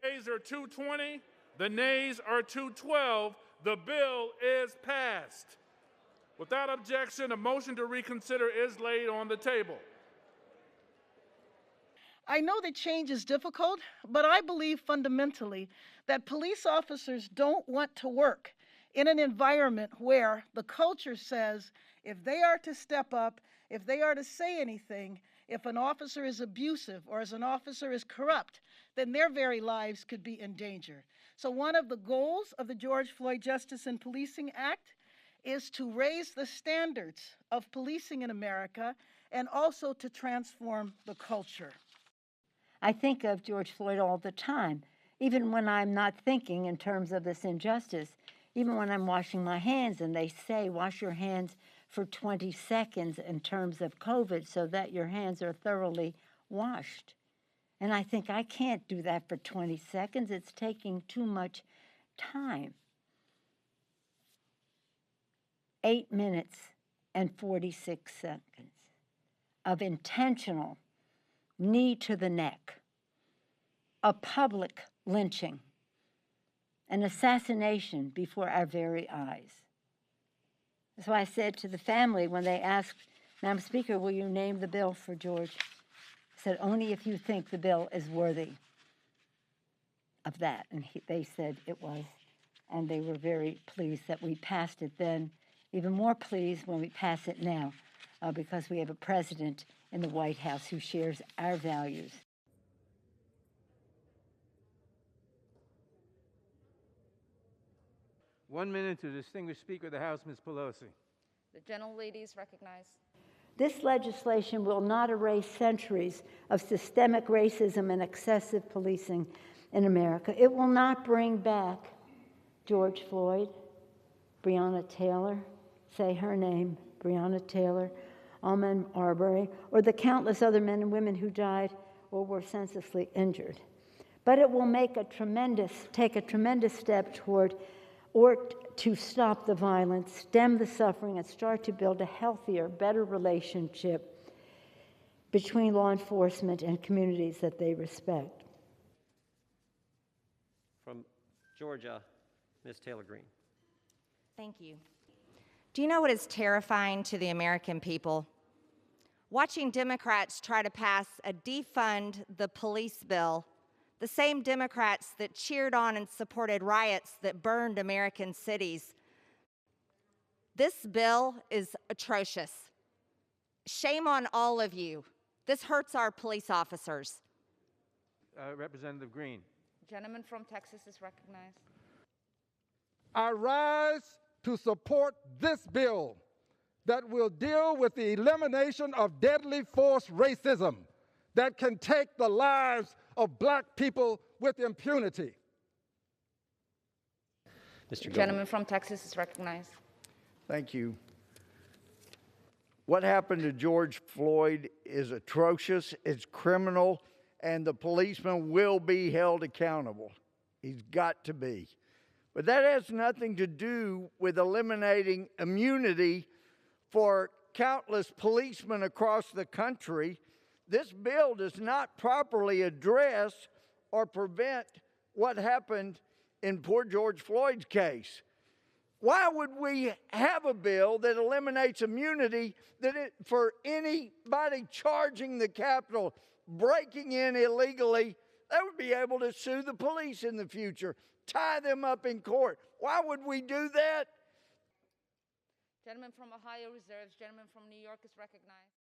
Yeas are 220. The nays are 212. The bill is passed. Without objection, a motion to reconsider is laid on the table. I know that change is difficult, but I believe fundamentally that police officers don't want to work in an environment where the culture says if they are to step up, if they are to say anything, if an officer is abusive or as an officer is corrupt, then their very lives could be in danger. So one of the goals of the George Floyd Justice in Policing Act is to raise the standards of policing in America and also to transform the culture. I think of George Floyd all the time, even when I'm not thinking in terms of this injustice, even when I'm washing my hands and they say wash your hands for 20 seconds in terms of COVID so that your hands are thoroughly washed. And I think I can't do that for 20 seconds. It's taking too much time. 8 minutes and 46 seconds of intentional knee to the neck, a public lynching, an assassination before our very eyes. That's why I said to the family when they asked, Madam Speaker, will you name the bill for George? I said, only if you think the bill is worthy of that. And they said it was. And they were very pleased that we passed it then, even more pleased when we pass it now, because we have a president in the White House who shares our values. One minute to the distinguished Speaker of the House, Ms. Pelosi. The gentlelady is recognized. This legislation will not erase centuries of systemic racism and excessive policing in America. It will not bring back George Floyd, Breonna Taylor, say her name, Breonna Taylor, Ahmaud Arbery, or the countless other men and women who died or were senselessly injured. But it will take a tremendous step toward to stop the violence, stem the suffering, and start to build a healthier, better relationship between law enforcement and communities that they respect. From Georgia, Ms. Taylor Greene. Thank you. Do you know what is terrifying to the American people? Watching Democrats try to pass a defund the police bill, the same Democrats that cheered on and supported riots that burned American cities. This bill is atrocious. Shame on all of you. This hurts our police officers. Representative Green. Gentleman from Texas is recognized. I rise to support this bill that will deal with the elimination of deadly force racism that can take the lives of Black people with impunity. Mr. Gentleman from Texas is recognized. Thank you. What happened to George Floyd is atrocious, it's criminal, and the policeman will be held accountable. He's got to be. But that has nothing to do with eliminating immunity for countless policemen across the country. This bill does not properly address or prevent what happened in poor George Floyd's case. Why would we have a bill that eliminates immunity for anybody charging the Capitol, breaking in illegally? They would be able to sue the police in the future, tie them up in court. Why would we do that? Gentleman from Ohio reserves. Gentleman from New York is recognized.